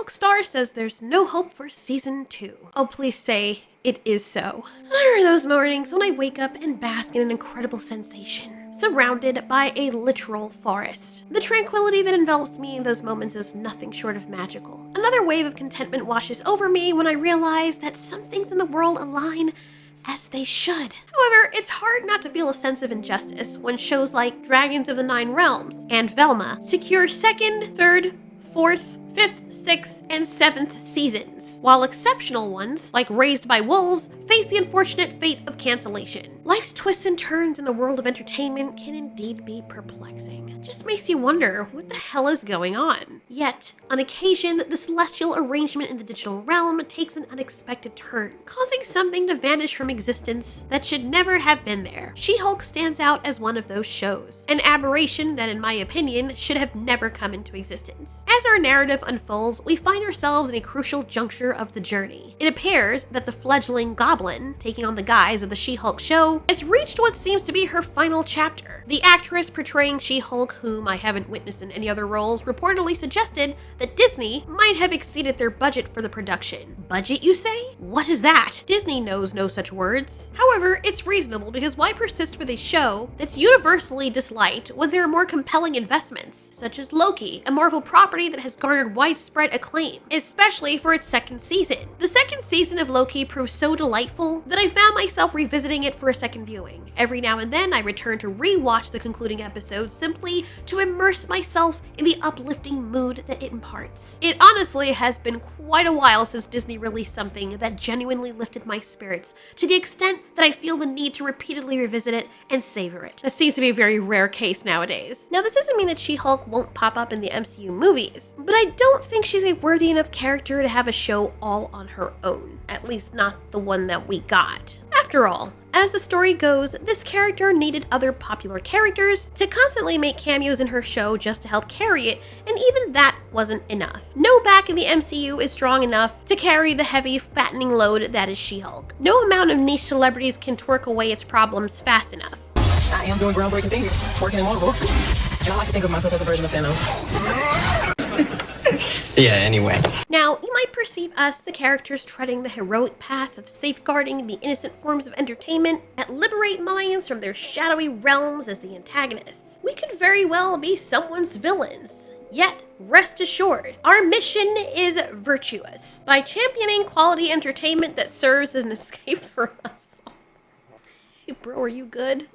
She-Hulk star says there's no hope for season 2. Oh, please say it is so. There are those mornings when I wake up and bask in an incredible sensation, surrounded by a literal forest. The tranquility that envelops me in those moments is nothing short of magical. Another wave of contentment washes over me when I realize that some things in the world align as they should. However, it's hard not to feel a sense of injustice when shows like Dragons of the Nine Realms and Velma secure 2nd, 3rd, 4th, 5th, 6th, and 7th seasons, while exceptional ones, like Raised by Wolves, face the unfortunate fate of cancellation. Life's twists and turns in the world of entertainment can indeed be perplexing. It just makes you wonder what the hell is going on. Yet, on occasion, the celestial arrangement in the digital realm takes an unexpected turn, causing something to vanish from existence that should never have been there. She-Hulk stands out as one of those shows, an aberration that, in my opinion, should have never come into existence. As our narrative unfolds, we find ourselves in a crucial juncture of the journey. It appears that the fledgling Goblin, taking on the guise of the She-Hulk show, has reached what seems to be her final chapter. The actress portraying She-Hulk, whom I haven't witnessed in any other roles, reportedly suggested that Disney might have exceeded their budget for the production. Budget, you say? What is that? Disney knows no such words. However, it's reasonable because why persist with a show that's universally disliked when there are more compelling investments, such as Loki, a Marvel property that has garnered widespread acclaim, especially for its 2nd season. The 2nd season of Loki proved so delightful that I found myself revisiting it for a second viewing. Every now and then I return to re-watch the concluding episode simply to immerse myself in the uplifting mood that it imparts. It honestly has been quite a while since Disney released something that genuinely lifted my spirits to the extent that I feel the need to repeatedly revisit it and savor it. That seems to be a very rare case nowadays. Now, this doesn't mean that She-Hulk won't pop up in the MCU movies, but I don't think she's a worthy enough character to have a show all on her own. At least not the one that we got. After all, as the story goes, this character needed other popular characters to constantly make cameos in her show just to help carry it, and even that wasn't enough. No back in the MCU is strong enough to carry the heavy, fattening load that is She-Hulk. No amount of niche celebrities can twerk away its problems fast enough. I am doing groundbreaking things, twerking in Marvel, and I like to think of myself as a version of Thanos. Yeah, anyway. Now, you might perceive us, the characters treading the heroic path of safeguarding the innocent forms of entertainment that liberate minds from their shadowy realms as the antagonists. We could very well be someone's villains. Yet, rest assured, our mission is virtuous. By championing quality entertainment that serves as an escape for us. Hey bro, are you good?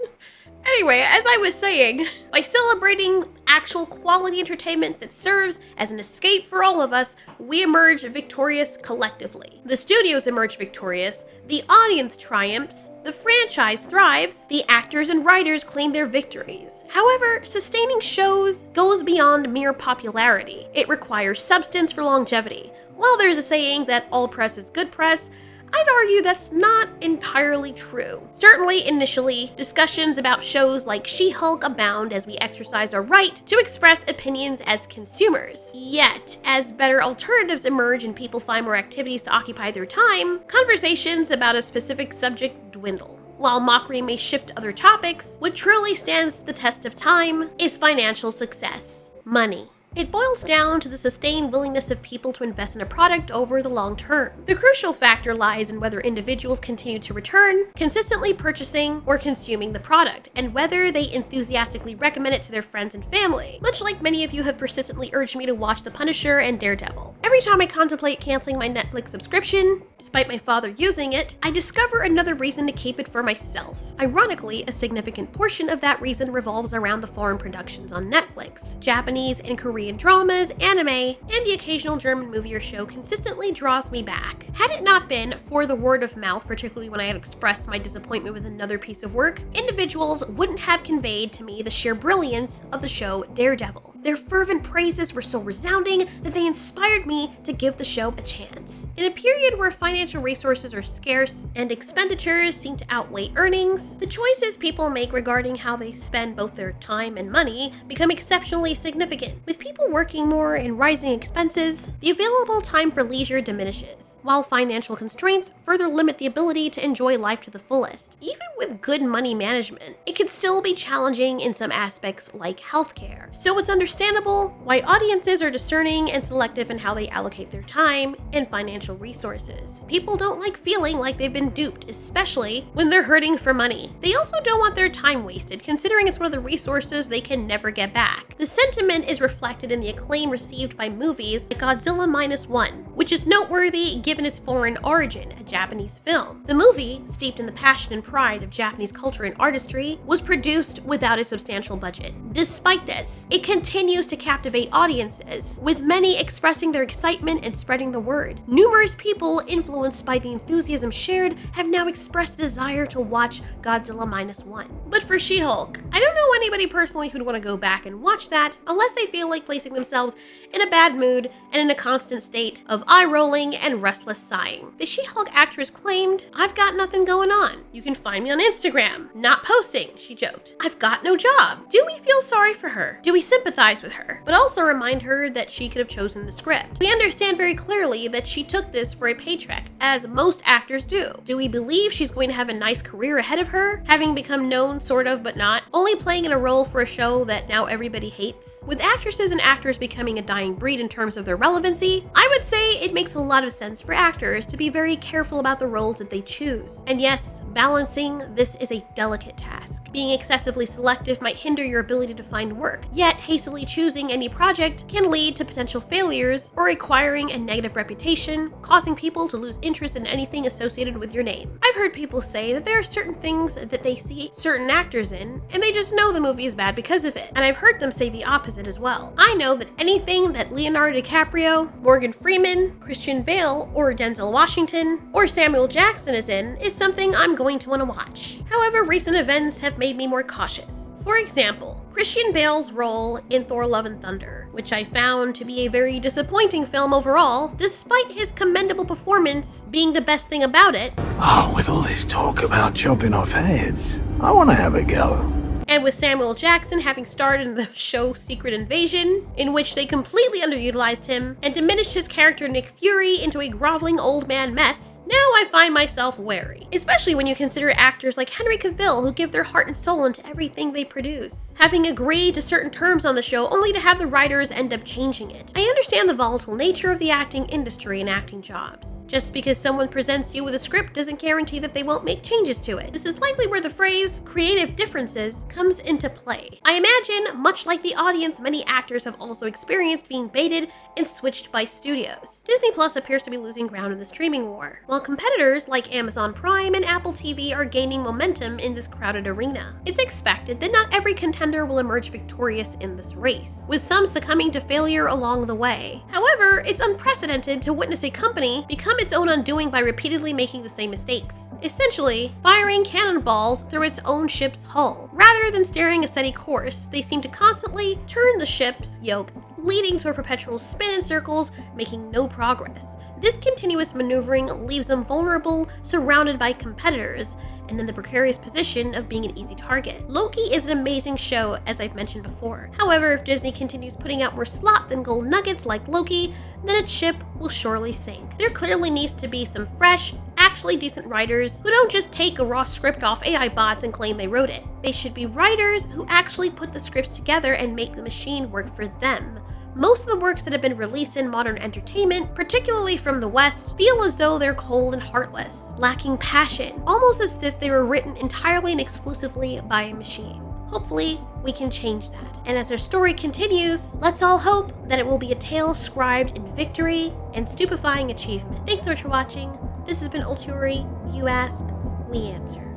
Anyway, as I was saying, by celebrating actual quality entertainment that serves as an escape for all of us, we emerge victorious collectively. The studios emerge victorious, the audience triumphs, the franchise thrives, the actors and writers claim their victories. However, sustaining shows goes beyond mere popularity. It requires substance for longevity. While there's a saying that all press is good press, I'd argue that's not entirely true. Certainly, initially, discussions about shows like She-Hulk abound as we exercise our right to express opinions as consumers. Yet, as better alternatives emerge and people find more activities to occupy their time, conversations about a specific subject dwindle. While mockery may shift to other topics, what truly stands the test of time is financial success. Money. It boils down to the sustained willingness of people to invest in a product over the long term. The crucial factor lies in whether individuals continue to return, consistently purchasing or consuming the product, and whether they enthusiastically recommend it to their friends and family, much like many of you have persistently urged me to watch The Punisher and Daredevil. Every time I contemplate canceling my Netflix subscription, despite my father using it, I discover another reason to keep it for myself. Ironically, a significant portion of that reason revolves around the foreign productions on Netflix. Japanese and Korean dramas, anime, and the occasional German movie or show consistently draws me back. Had it not been for the word of mouth, particularly when I had expressed my disappointment with another piece of work, individuals wouldn't have conveyed to me the sheer brilliance of the show Daredevil. Their fervent praises were so resounding that they inspired me to give the show a chance. In a period where financial resources are scarce and expenditures seem to outweigh earnings, the choices people make regarding how they spend both their time and money become exceptionally significant. With people working more and rising expenses, the available time for leisure diminishes, while financial constraints further limit the ability to enjoy life to the fullest. Even with good money management, it could still be challenging in some aspects like healthcare. So it's understandable why audiences are discerning and selective in how they allocate their time and financial resources. People don't like feeling like they've been duped, especially when they're hurting for money. They also don't want their time wasted, considering it's one of the resources they can never get back. The sentiment is reflected in the acclaim received by movies like Godzilla Minus One, which is noteworthy given its foreign origin, a Japanese film. The movie, steeped in the passion and pride of Japanese culture and artistry, was produced without a substantial budget. Despite this, it continues to captivate audiences, with many expressing their excitement and spreading the word. Numerous people influenced by the enthusiasm shared have now expressed a desire to watch Godzilla Minus One. But for She-Hulk, I don't know anybody personally who'd want to go back and watch that unless they feel like placing themselves in a bad mood and in a constant state of eye-rolling and restless sighing. The She-Hulk actress claimed, "I've got nothing going on. You can find me on Instagram. Not posting," she joked. "I've got no job." Do we feel sorry for her? Do we sympathize with her? But also remind her that she could have chosen the script. We understand very clearly that she took this for a paycheck, as most actors do. Do we believe she's going to have a nice career ahead of her, having become known sort of but not, only playing in a role for a show that now everybody hates? With actresses and actors becoming a dying breed in terms of their relevancy, I would say it makes a lot of sense for actors to be very careful about the roles that they choose. And yes, balancing this is a delicate task. Being excessively selective might hinder your ability to find work, yet hastily choosing any project can lead to potential failures or acquiring a negative reputation, causing people to lose interest in anything associated with your name. I've heard people say that there are certain things that they see certain actors in, and they just know the movie is bad because of it. And I've heard them say the opposite as well. I know that anything that Leonardo DiCaprio, Morgan Freeman, Christian Bale, or Denzel Washington, or Samuel Jackson is in is something I'm going to want to watch. However, recent events have made me more cautious. For example, Christian Bale's role in Thor: Love and Thunder, which I found to be a very disappointing film overall, despite his commendable performance being the best thing about it. Oh, with all this talk about chopping off heads, I want to have a go. And with Samuel Jackson having starred in the show Secret Invasion, in which they completely underutilized him and diminished his character Nick Fury into a groveling old man mess, now I find myself wary. Especially when you consider actors like Henry Cavill who give their heart and soul into everything they produce, having agreed to certain terms on the show only to have the writers end up changing it. I understand the volatile nature of the acting industry and acting jobs. Just because someone presents you with a script doesn't guarantee that they won't make changes to it. This is likely where the phrase creative differences comes into play. I imagine, much like the audience, many actors have also experienced being baited and switched by studios. Disney Plus appears to be losing ground in the streaming war, while competitors like Amazon Prime and Apple TV are gaining momentum in this crowded arena. It's expected that not every contender will emerge victorious in this race, with some succumbing to failure along the way. However, it's unprecedented to witness a company become its own undoing by repeatedly making the same mistakes, essentially firing cannonballs through its own ship's hull. Rather than steering a steady course, they seem to constantly turn the ship's yoke, leading to a perpetual spin in circles, making no progress. This continuous maneuvering leaves them vulnerable, surrounded by competitors, and in the precarious position of being an easy target. Loki is an amazing show, as I've mentioned before. However, if Disney continues putting out more slot than gold nuggets like Loki, then its ship will surely sink. There clearly needs to be some fresh, actually decent writers who don't just take a raw script off AI bots and claim they wrote it. They should be writers who actually put the scripts together and make the machine work for them. Most of the works that have been released in modern entertainment, particularly from the West, feel as though they're cold and heartless, lacking passion, almost as if they were written entirely and exclusively by a machine. Hopefully, we can change that. And as our story continues, let's all hope that it will be a tale scribed in victory and stupefying achievement. Thanks so much for watching. This has been Ultiori. You ask, we answer.